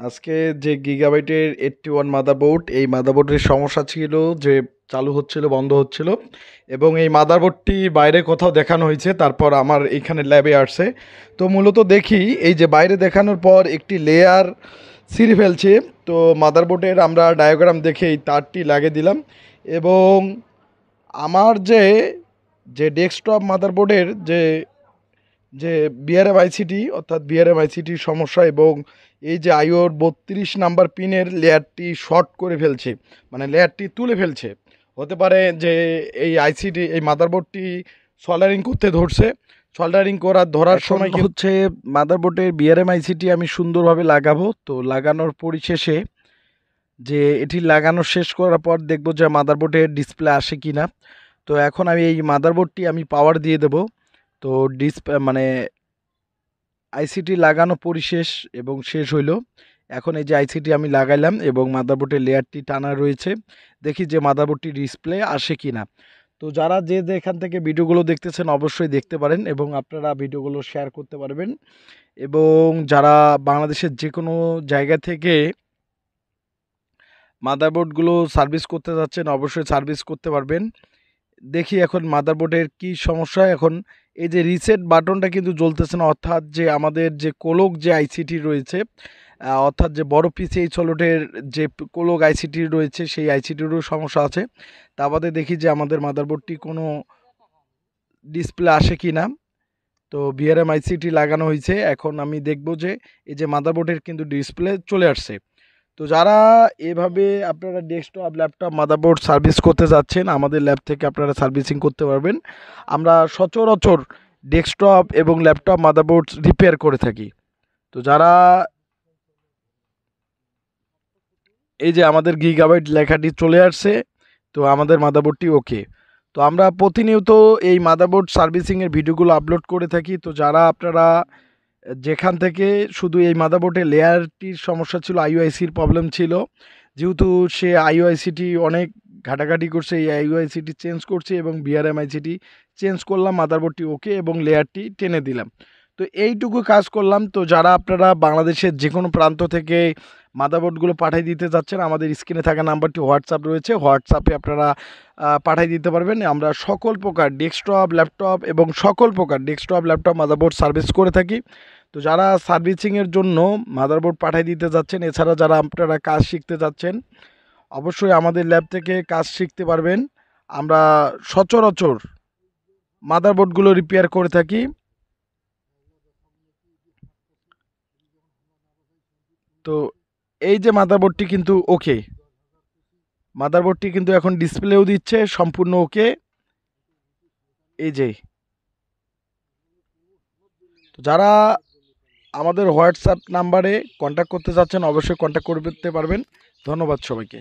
আজকে যে গিগাবাইটের 81 মাদারবোর্ড, এই মাদারবোর্ডের সমস্যা ছিল যে চালু হচ্ছিল বন্ধ হচ্ছিল, এবং এই মাদারবোর্ডটি বাইরে কোথাও দেখানো হয়েছে, তারপর আমার এইখানে ল্যাবে আসছে। তো মূলত দেখি এই যে বাইরে দেখানোর পর একটি লেয়ার ছিঁড়ে ফেলছে। তো মাদারবোর্ডের আমরা ডায়াগ্রাম দেখে এই তারটি লাগিয়ে দিলাম, এবং আমার যে যে ডেস্কটপ মাদারবোর্ডের যে যে বিআরএম আইসিটি অর্থাৎ বিআরএম আইসিটির সমস্যা, এবং এই যে আইওর 32 নাম্বার পিনের লেয়ারটি শর্ট করে ফেলছে, মানে লেয়ারটি তুলে ফেলছে। হতে পারে যে এই আইসিটি এই মাদারবোর্ডটি সল্ডারিং করতে ধরছে, সল্ডারিং ধরার সময় হচ্ছে মাদারবোর্ডের বিআরএম আইসিটি আমি সুন্দরভাবে লাগাবো। তো লাগানোর পরিশেষে যে এটি লাগানো শেষ করার পর দেখব যে মাদারবোর্ডের ডিসপ্লে আসে কি না। তো এখন আমি এই মাদারবোর্ডটি আমি পাওয়ার দিয়ে দেব। তো মানে আইসিটি লাগানো পরিশেষ এবং শেষ হইল। এখন এই যে আইসিটি আমি লাগাইলাম এবং মাদারবোর্ডের লেয়ারটি টানা রয়েছে, দেখি যে মাদারবোর্ডটি ডিসপ্লে আসে কি না। তো যারা যে এখান থেকে ভিডিওগুলো দেখতেছেন অবশ্যই দেখতে পারেন, এবং আপনারা ভিডিওগুলো শেয়ার করতে পারবেন, এবং যারা বাংলাদেশের যে কোনো জায়গা থেকে মাদারবোর্ডগুলো সার্ভিস করতে যাচ্ছেন অবশ্যই সার্ভিস করতে পারবেন। দেখি এখন মাদারবোর্ডের কি সমস্যা। এখন এই যে রিসেট বাটনটা কিন্তু জ্বলতেছে না, অর্থাৎ যে আমাদের যে কোলক যে আইসিটি রয়েছে, অর্থাৎ যে বড় পিসিএইচ হলুটের যে কোলক আইসিটি রয়েছে সেই আইসিটিরও সমস্যা আছে। তা বাদে দেখি যে আমাদের মাদারবোর্ডটি কোনো ডিসপ্লে আসে কি না। তো বিআরএম আইসিটি লাগানো হয়েছে, এখন আমি দেখব যে এই যে মাদারবোর্ডের কিন্তু ডিসপ্লে চলে আসছে। তো যারা এভাবে আপনারা ডেস্কটপ ল্যাপটপ মাদারবোর্ড সার্ভিস করতে যাচ্ছেন, আমাদের ল্যাব থেকে আপনারা সার্ভিসিং করতে পারবেন। আমরা সচরাচর ডেস্কটপ এবং ল্যাপটপ মাদারবোর্ড রিপেয়ার করে থাকি। তো যারা এই যে আমাদের গিগাবাইট লেখাটি চলে আসছে, তো আমাদের মাদারবোর্ডটি ওকে। তো আমরা প্রতিনিয়ত এই মাদারবোর্ড সার্ভিসিংয়ের ভিডিওগুলো আপলোড করে থাকি। তো যারা আপনারা যেখান থেকে শুধু এই মাদারবোর্ডের লেয়ারটির সমস্যা ছিল, আইওআইসির প্রবলেম ছিল, যেহেতু সে আইওআইসিটি অনেক ঘাটাঘাটি করছে, এই আইওআইসিটি চেঞ্জ করছে এবং বিআরএম আইসিটি চেঞ্জ করলাম, মাদারবোর্ডটি ওকে এবং লেয়ারটি টেনে দিলাম। তো এইটুকু কাজ করলাম। তো যারা আপনারা বাংলাদেশের যে কোনো প্রান্ত থেকে মাদারবোর্ডগুলো পাঠিয়ে দিতে যাচ্ছেন, আমাদের স্ক্রিনে থাকা নাম্বারটি হোয়াটসঅ্যাপ রয়েছে, হোয়াটসঅ্যাপে আপনারা পাঠিয়ে দিতে পারবেন। আমরা সকল প্রকার ডেস্কটপ ল্যাপটপ এবং সকল প্রকার ডেস্কটপ ল্যাপটপ মাদারবোর্ড সার্ভিস করে থাকি। তো যারা সার্ভিসিংয়ের জন্য মাদারবোর্ড পাঠিয়ে দিতে যাচ্ছেন, এছাড়া যারা আপনারা কাজ শিখতে যাচ্ছেন, অবশ্যই আমাদের ল্যাব থেকে কাজ শিখতে পারবেন। আমরা সচরাচর মাদারবোর্ডগুলো রিপেয়ার করে থাকি। তো এই যে মাদারবোর্ডটি কিন্তু ওকে, মাদারবোর্ডটি কিন্তু এখন ডিসপ্লেও দিচ্ছে সম্পূর্ণ ওকে। এই যে, তো যারা আমাদের হোয়াটসঅ্যাপ নাম্বারে কন্ট্যাক্ট করতে চাচ্ছেন অবশ্যই কন্ট্যাক্ট করতে পারবেন। ধন্যবাদ সবাইকে।